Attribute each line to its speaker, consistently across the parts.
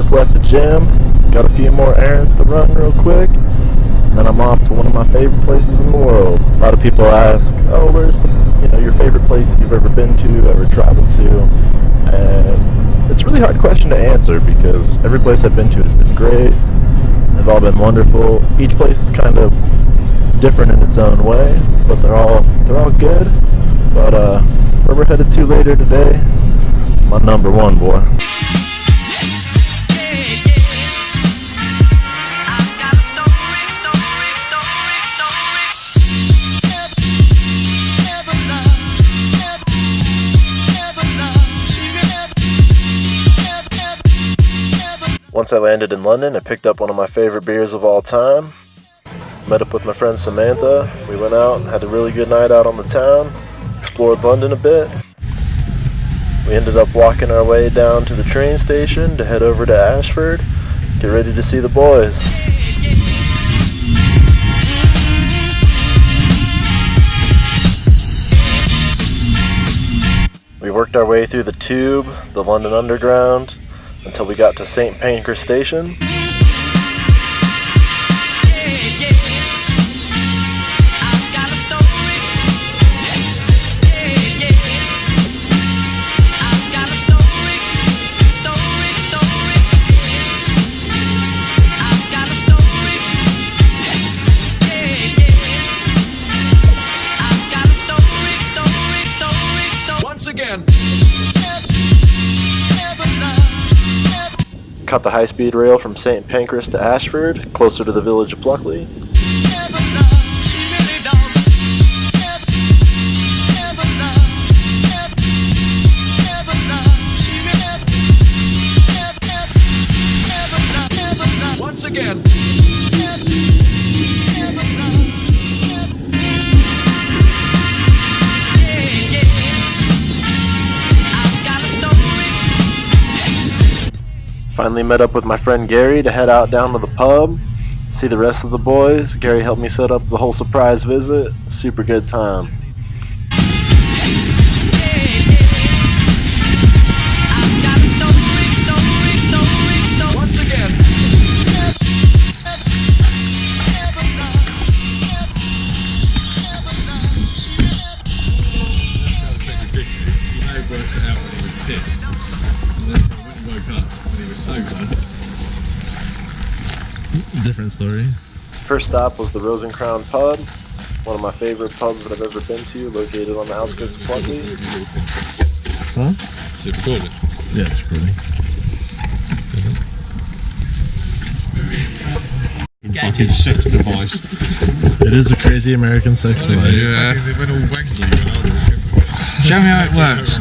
Speaker 1: just left the gym, got a few more errands to run real quick, and then I'm off to one of my favorite places in the world. A lot of people ask, oh, where's your favorite place that you've ever been to, ever traveled to? And it's a really hard question to answer because every place I've been to has been great. They've all been wonderful. Each place is kind of different in its own way, but they're all good. But where we're headed to later today, it's my number one, boy. Once I landed in London, I picked up one of my favorite beers of all time. Met up with my friend Samantha. We went out, had a really good night out on the town, explored London a bit. We ended up walking our way down to the train station to head over to Ashford, get ready to see the boys. We worked our way through the Tube, the London Underground, until we got to St. Pancras Station.
Speaker 2: Once again.
Speaker 1: Cut the high-speed rail from St. Pancras to Ashford, closer to the village of Pluckley.
Speaker 2: Once again.
Speaker 1: Finally met up with my friend Gary to head out down to the pub, see the rest of the boys. Gary helped me set up the whole surprise visit. Super good time.
Speaker 2: Once again.
Speaker 3: Different story.
Speaker 1: First stop was the Rose and Crown Pub, one of my favorite pubs that I've ever been to, located on the outskirts of Pluckley.
Speaker 3: Huh?
Speaker 4: Is it recording?
Speaker 3: Yeah, it's recording.
Speaker 4: Fucking sex device.
Speaker 3: It is a crazy American sex device.
Speaker 4: Yeah. It went all wangly.
Speaker 5: Show me how it works.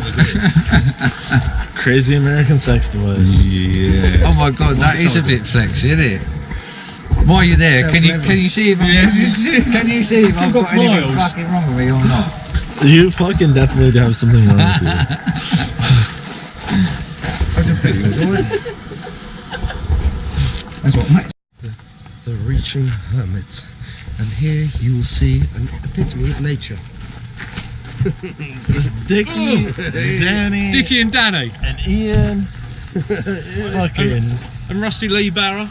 Speaker 3: Crazy American sex device.
Speaker 4: Yeah.
Speaker 5: Oh my god, that is a bit flexy, isn't it? While you're there, can you see if can you see if I've got anything fucking wrong with me or not?
Speaker 3: You fucking definitely have something wrong with you.
Speaker 5: I just think it was alright. That's what mate.
Speaker 6: The Reaching Hermit, and here you will see an epitome of nature.
Speaker 3: This Dickie, Danny,
Speaker 4: Dickie and Danny.
Speaker 3: and Ian, fucking
Speaker 4: And Rusty Lee Barra.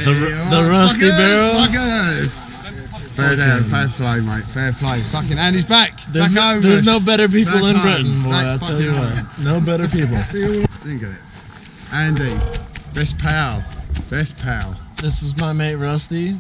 Speaker 3: the Rusty Barrel.
Speaker 6: Fair down, fair play, mate, fair play. Fucking Andy's back.
Speaker 3: There's no better people in
Speaker 6: Back
Speaker 3: Britain,
Speaker 6: home.
Speaker 3: boy. I
Speaker 6: Back
Speaker 3: tell you
Speaker 6: fucking
Speaker 3: what, no better people.
Speaker 6: Didn't get it. Andy, best pal, best pal.
Speaker 3: This is my mate Rusty.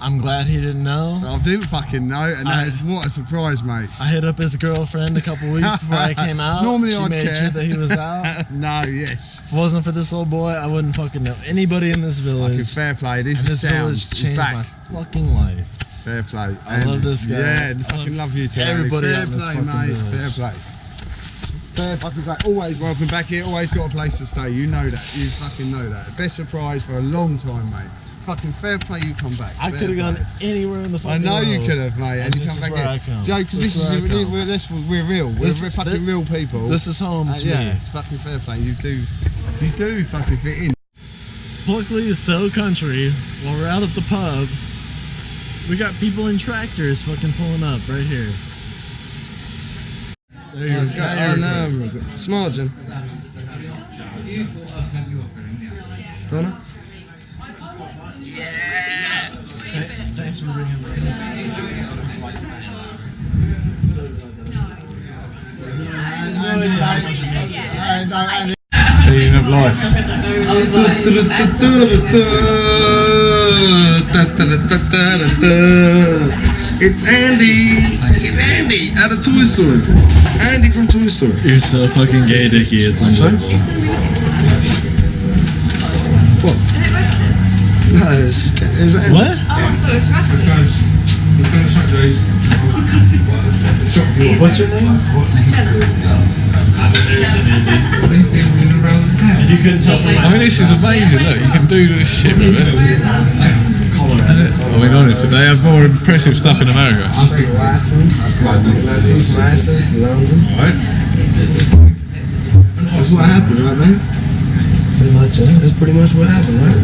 Speaker 3: I'm glad he didn't know.
Speaker 6: I didn't fucking know, and that is what a surprise, mate.
Speaker 3: I hit up his girlfriend a couple weeks before I came out.
Speaker 6: Normally
Speaker 3: she
Speaker 6: I'd
Speaker 3: made
Speaker 6: care.
Speaker 3: sure that he was out.
Speaker 6: No, yes.
Speaker 3: If it wasn't for this little boy, I wouldn't fucking know anybody in this village.
Speaker 6: Fucking fair play. This
Speaker 3: And
Speaker 6: is
Speaker 3: this village
Speaker 6: sounds. It's
Speaker 3: changed
Speaker 6: back.
Speaker 3: my fucking life.
Speaker 6: Fair play.
Speaker 3: I love this guy.
Speaker 6: Yeah,
Speaker 3: I
Speaker 6: fucking
Speaker 3: love
Speaker 6: love you too.
Speaker 3: everybody
Speaker 6: Fair
Speaker 3: out in this
Speaker 6: play,
Speaker 3: fucking
Speaker 6: mate.
Speaker 3: village.
Speaker 6: Fair play. Fair fucking play. Always welcome back here. Always got a place to stay. You know that. You fucking know that. Best surprise for a long time, mate. Fucking fair play. You come back.
Speaker 3: I
Speaker 6: Fair
Speaker 3: could have gone
Speaker 6: play.
Speaker 3: anywhere in the
Speaker 6: I
Speaker 3: fucking
Speaker 6: know
Speaker 3: world.
Speaker 6: you could have, mate, and you
Speaker 3: this
Speaker 6: come
Speaker 3: is
Speaker 6: back
Speaker 3: where I
Speaker 6: here.
Speaker 3: come.
Speaker 6: Joe, because
Speaker 3: This is where I come.
Speaker 6: we're real. We're fucking real people.
Speaker 3: This is home to
Speaker 6: yeah,
Speaker 3: me.
Speaker 6: fucking fair play. You do fucking fit in.
Speaker 3: Pluckley is so country. While we're out at the pub, we got people in tractors fucking pulling up right here. There you go.
Speaker 6: Smartgen. Donna?
Speaker 3: Thanks for bringing
Speaker 4: Feeling of life.
Speaker 6: It's Andy! It's Andy out of Toy Story. Andy from Toy Story.
Speaker 3: You're so fucking gay, Dickie. It's unbelievable.
Speaker 6: What? No, it's Andy.
Speaker 3: What? What's your name? If you couldn't tell from
Speaker 4: I mean, this is amazing. Look, you can do this shit with it. I mean, honestly, they have more impressive stuff in America.
Speaker 6: License, London.
Speaker 4: Right?
Speaker 6: That's what happened, right, man? Pretty much, yeah. That's pretty much what happened, right?